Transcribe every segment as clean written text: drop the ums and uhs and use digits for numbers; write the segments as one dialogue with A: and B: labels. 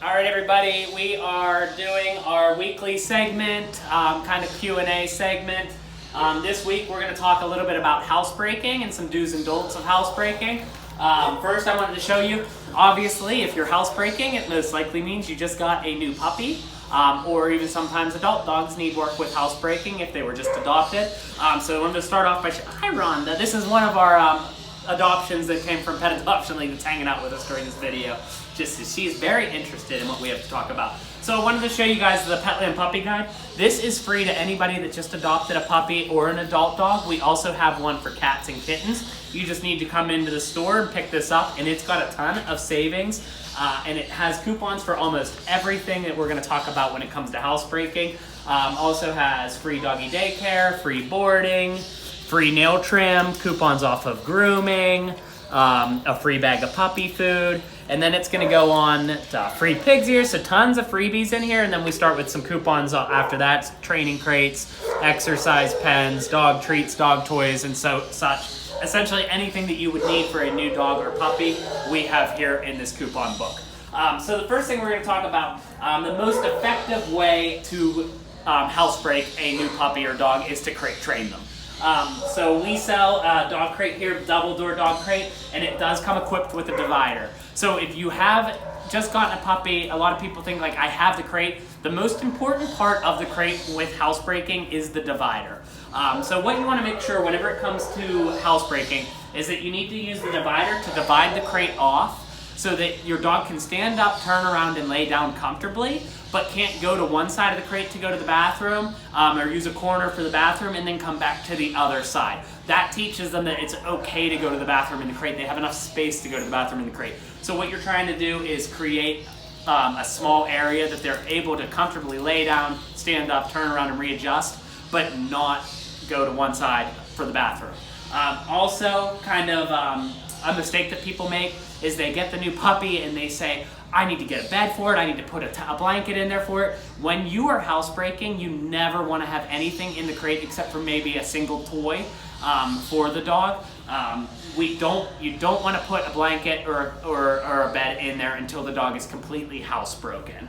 A: All right, everybody, we are doing our weekly segment, kind of Q&A segment. This week, we're going to talk a little bit about housebreaking and some do's and don'ts of housebreaking. First, I wanted to show you, obviously, if you're housebreaking, it most likely means you just got a new puppy, or even sometimes adult dogs need work with housebreaking if they were just adopted. So I wanted to start off by hi, Rhonda. This is one of our adoptions that came from Pet Adoption League that's hanging out with us during this video. She's very interested in what we have to talk about. So I wanted to show you guys the Petland Puppy Guide. This is free to anybody that just adopted a puppy or an adult dog. We also have one for cats and kittens. You just need to come into the store and pick this up, and it's got a ton of savings, and it has coupons for almost everything that we're going to talk about when it comes to housebreaking. Also has free doggy daycare, free boarding, free nail trim, coupons off of grooming, a free bag of puppy food, and then it's going to go on to free pig's ears, so tons of freebies in here, and then we start with some coupons after that, training crates, exercise pens, dog treats, dog toys, and such. Essentially anything that you would need for a new dog or puppy, we have here in this coupon book. So the first thing we're going to talk about, the most effective way to housebreak a new puppy or dog is to crate train them. So we sell a dog crate here, double door dog crate, and it does come equipped with a divider. So if you have just gotten a puppy, a lot of people think like, I have the crate. The most important part of the crate with housebreaking is the divider. So what you want to make sure whenever it comes to housebreaking is that you need to use the divider to divide the crate off so that your dog can stand up, turn around, and lay down comfortably, but can't go to one side of the crate to go to the bathroom, or use a corner for the bathroom and then come back to the other side. That teaches them that it's okay to go to the bathroom in the crate. They have enough space to go to the bathroom in the crate. So what you're trying to do is create a small area that they're able to comfortably lay down, stand up, turn around, and readjust, but not go to one side for the bathroom. Also, kind of a mistake that people make is they get the new puppy and they say, I need to get a bed for it, I need to put a blanket in there for it. When you are housebreaking, you never want to have anything in the crate except for maybe a single toy for the dog. You don't want to put a blanket or a bed in there until the dog is completely housebroken.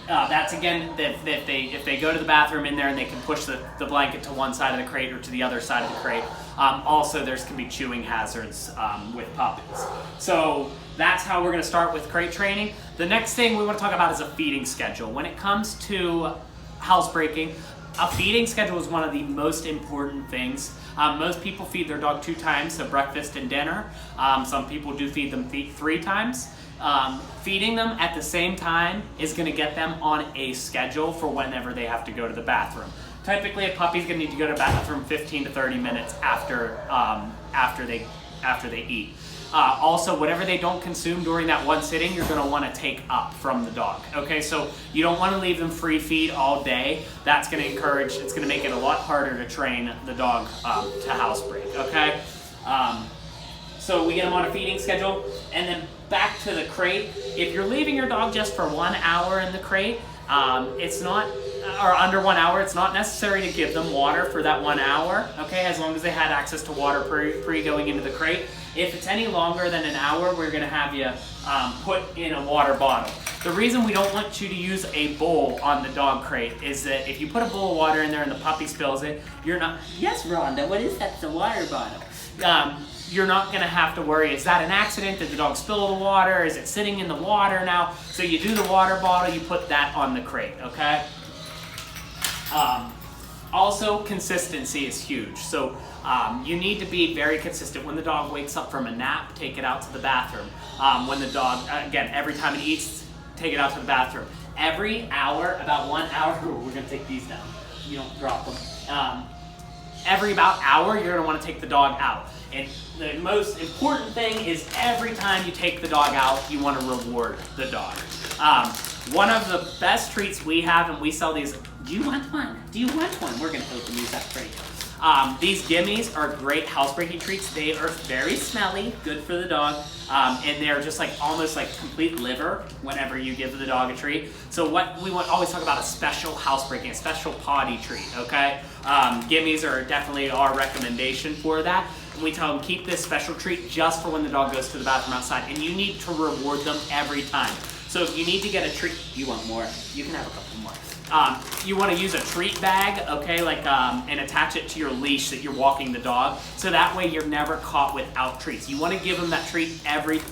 A: That's again, if they go to the bathroom in there and they can push the blanket to one side of the crate or to the other side of the crate. Also, there can be chewing hazards with puppies. So that's how we're going to start with crate training. The next thing we want to talk about is a feeding schedule. When it comes to housebreaking, a feeding schedule is one of the most important things. Most people feed their dog 2 times, so breakfast and dinner. Some people do feed them 3 times. Feeding them at the same time is going to get them on a schedule for whenever they have to go to the bathroom. Typically, a puppy's going to need to go to the bathroom 15 to 30 minutes after they eat. Also, whatever they don't consume during that one sitting, you're going to want to take up from the dog. Okay, so you don't want to leave them free feed all day. That's going to it's going to make it a lot harder to train the dog to housebreak. Okay, so we get them on a feeding schedule, and then back to the crate. If you're leaving your dog just for 1 hour in the crate, it's not, or under 1 hour, it's not necessary to give them water for that 1 hour, okay, as long as they had access to water pre going into the crate. If it's any longer than an hour, we're going to have you put in a water bottle. The reason we don't want you to use a bowl on the dog crate is that if you put a bowl of water in there and the puppy spills it, you're not, yes, Rhonda, what is that? It's a water bottle. You're not going to have to worry, is that an accident? Did the dog spill the water? Is it sitting in the water now? So you do the water bottle, you put that on the crate, okay? Also, consistency is huge. So you need to be very consistent. When the dog wakes up from a nap, take it out to the bathroom. When the dog, again, every time it eats, take it out to the bathroom. Every hour, about 1 hour, we're going to take these down. You don't drop them. Every about hour, you're going to want to take the dog out. And the most important thing is every time you take the dog out, you want to reward the dog. One of the best treats we have, and we sell these, do you want one? Do you want one? We're going to open these up for you. These gimmies are great housebreaking treats. They are very smelly, good for the dog, and they're just like almost like complete liver whenever you give the dog a treat. So what we want always talk about is special housebreaking, a special potty treat, okay? Gimmies are definitely our recommendation for that. We tell them keep this special treat just for when the dog goes to the bathroom outside, and you need to reward them every time. So if you need to get a treat, you want more, you can have a couple more. You want to use a treat bag, okay, like, and attach it to your leash that you're walking the dog, so that way you're never caught without treats. You want to give them that treat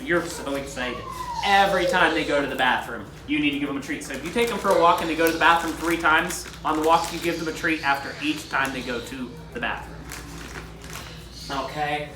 A: you're so excited. Every time they go to the bathroom, you need to give them a treat. So if you take them for a walk and they go to the bathroom 3 times on the walk, you give them a treat after each time they go to the bathroom. Okay.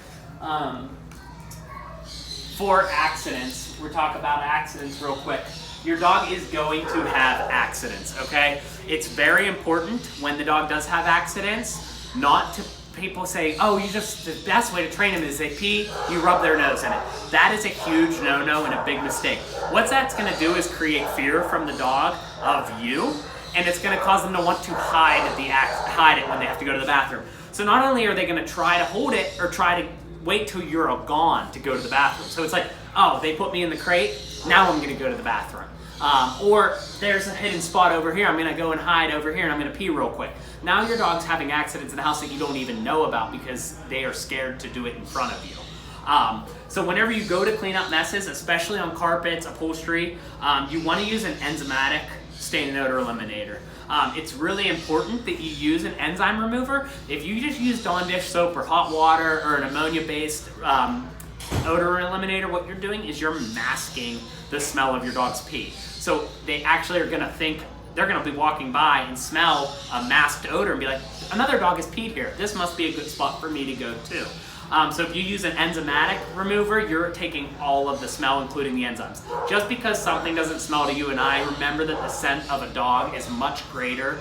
A: For accidents, we'll talk about accidents real quick. Your dog is going to have accidents, okay? It's very important when the dog does have accidents, not to people say, oh, the best way to train them is they pee, you rub their nose in it. That is a huge no-no and a big mistake. What that's gonna do is create fear from the dog of you, and it's gonna cause them to want to hide it when they have to go to the bathroom. So not only are they gonna try to hold it or try to wait till you're gone to go to the bathroom. So it's like, oh, they put me in the crate, now I'm gonna go to the bathroom. Or there's a hidden spot over here, I'm gonna go and hide over here and I'm gonna pee real quick. Now your dog's having accidents in the house that you don't even know about because they are scared to do it in front of you. So whenever you go to clean up messes, especially on carpets, upholstery, you wanna use an enzymatic stain and odor eliminator. It's really important that you use an enzyme remover. If you just use Dawn dish soap or hot water or an ammonia-based odor eliminator, what you're doing is you're masking the smell of your dog's pee. So they actually are gonna think, they're gonna be walking by and smell a masked odor and be like, another dog has peed here. This must be a good spot for me to go to. So if you use an enzymatic remover, you're taking all of the smell, including the enzymes. Just because something doesn't smell to you and I, remember that the scent of a dog is much greater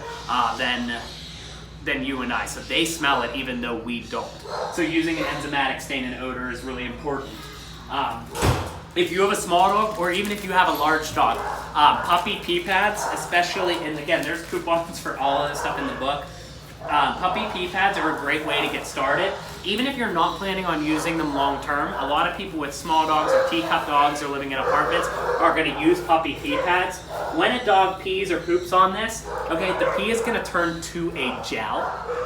A: than you and I. So they smell it even though we don't. So using an enzymatic stain and odor is really important. If you have a small dog, or even if you have a large dog, puppy pee pads, especially, and again, there's coupons for all of this stuff in the book. Puppy pee pads are a great way to get started. Even if you're not planning on using them long term, a lot of people with small dogs or teacup dogs or living in apartments are going to use puppy pee pads. When a dog pees or poops on this, okay, the pee is going to turn to a gel.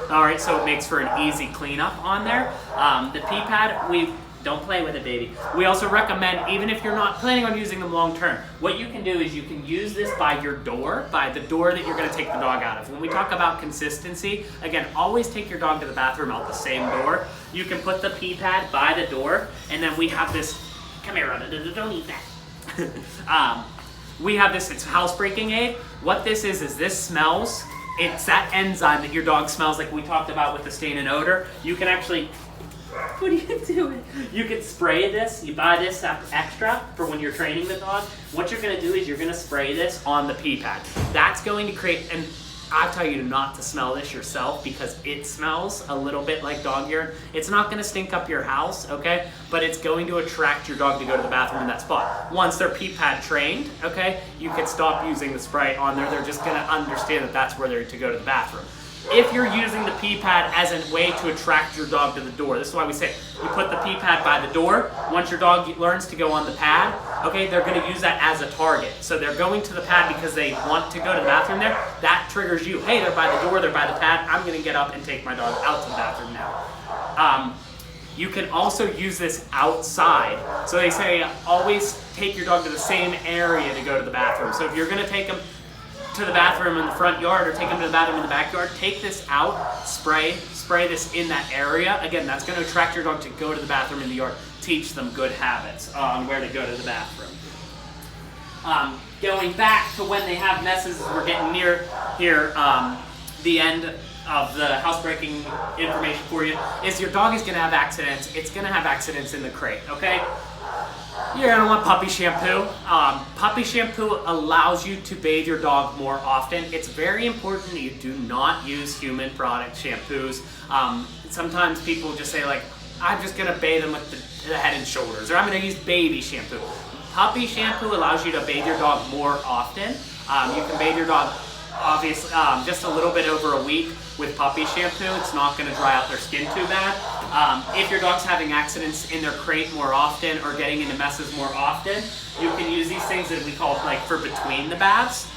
A: All right, so it makes for an easy cleanup on there. The pee pad, don't play with it, baby. We also recommend, even if you're not planning on using them long term, what you can do is you can use this by your door, by the door that you're gonna take the dog out of. When we talk about consistency, again, always take your dog to the bathroom out the same door. You can put the pee pad by the door, and then we have this, come here, Rhoda, don't eat that. We have this, it's housebreaking aid. What this is this smells, it's that enzyme that your dog smells like we talked about with the stain and odor. You can actually, what are you doing? You can spray this. You buy this extra for when you're training the dog. What you're going to do is you're going to spray this on the pee pad. That's going to create, and I tell you not to smell this yourself because it smells a little bit like dog urine. It's not going to stink up your house, okay? But it's going to attract your dog to go to the bathroom in that spot. Once they're pee pad trained, okay, you can stop using the spray on there. They're just going to understand that that's where they're to go to the bathroom. If you're using the pee pad as a way to attract your dog to the door, this is why we say you put the pee pad by the door. Once your dog learns to go on the pad, okay, they're going to use that as a target. So they're going to the pad because they want to go to the bathroom there. That triggers you. Hey, they're by the door, they're by the pad. I'm going to get up and take my dog out to the bathroom now. You can also use this outside. So they say always take your dog to the same area to go to the bathroom. So if you're going to take them to the bathroom in the front yard or take them to the bathroom in the backyard, take this out, spray this in that area. Again, that's going to attract your dog to go to the bathroom in the yard, teach them good habits on where to go to the bathroom. Going back to when they have messes, we're getting near here, the end of the housebreaking information for you, is your dog is going to have accidents. It's going to have accidents in the crate, okay? You're going to want puppy shampoo. Puppy shampoo allows you to bathe your dog more often. It's very important that you do not use human product shampoos. Sometimes people just say like, I'm just going to bathe them with the Head and Shoulders, or I'm going to use baby shampoo. Puppy shampoo allows you to bathe your dog more often. You can bathe your dog obviously just a little bit over a week with puppy shampoo. It's not going to dry out their skin too bad. If your dog's having accidents in their crate more often or getting into messes more often, you can use these things that we call like for between the baths.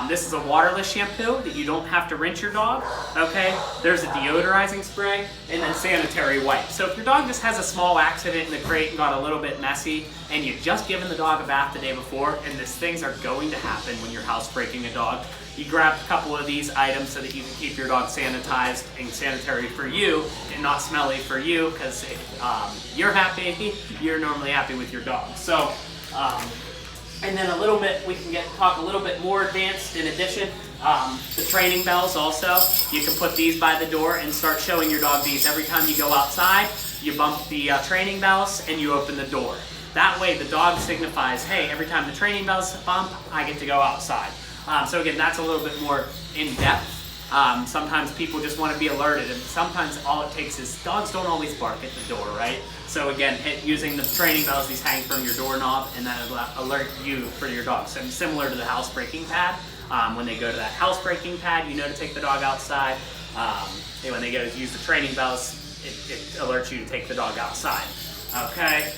A: This is a waterless shampoo that you don't have to rinse your dog, okay? There's a deodorizing spray and then sanitary wipes. So if your dog just has a small accident in the crate and got a little bit messy and you've just given the dog a bath the day before, and these things are going to happen when you're housebreaking a dog, you grab a couple of these items so that you can keep your dog sanitized and sanitary for you and not smelly for you, because if you're happy, you're normally happy with your dog. So, and then a little bit, we can talk a little bit more advanced in addition. The training bells also, you can put these by the door and start showing your dog these. Every time you go outside, you bump the training bells and you open the door. That way the dog signifies, hey, every time the training bells bump, I get to go outside. So again, that's a little bit more in depth. Sometimes people just want to be alerted, and sometimes all it takes is, dogs don't always bark at the door, right? So again, using the training bells, these hang from your doorknob, and that'll alert you for your dog. So similar to the housebreaking pad, when they go to that housebreaking pad, you know to take the dog outside. And when they go to use the training bells, it alerts you to take the dog outside. Okay.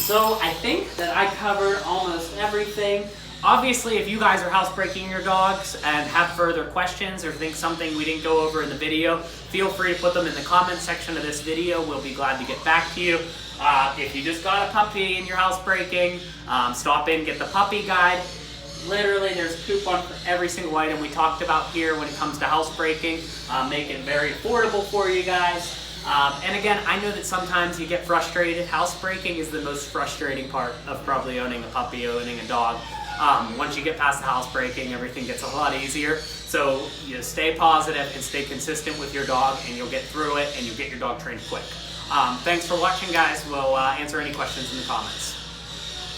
A: So I think that I covered almost everything. Obviously, if you guys are housebreaking your dogs and have further questions or think something we didn't go over in the video, feel free to put them in the comment section of this video. We'll be glad to get back to you. If you just got a puppy and you're housebreaking, stop in, get the puppy guide. Literally, there's a coupon for every single item we talked about here when it comes to housebreaking. Make it very affordable for you guys. And again, I know that sometimes you get frustrated. Housebreaking is the most frustrating part of probably owning a puppy, owning a dog. Once you get past the housebreaking, everything gets a lot easier. So you stay positive and stay consistent with your dog, and you'll get through it, and you'll get your dog trained quick. Thanks for watching, guys. We'll answer any questions in the comments.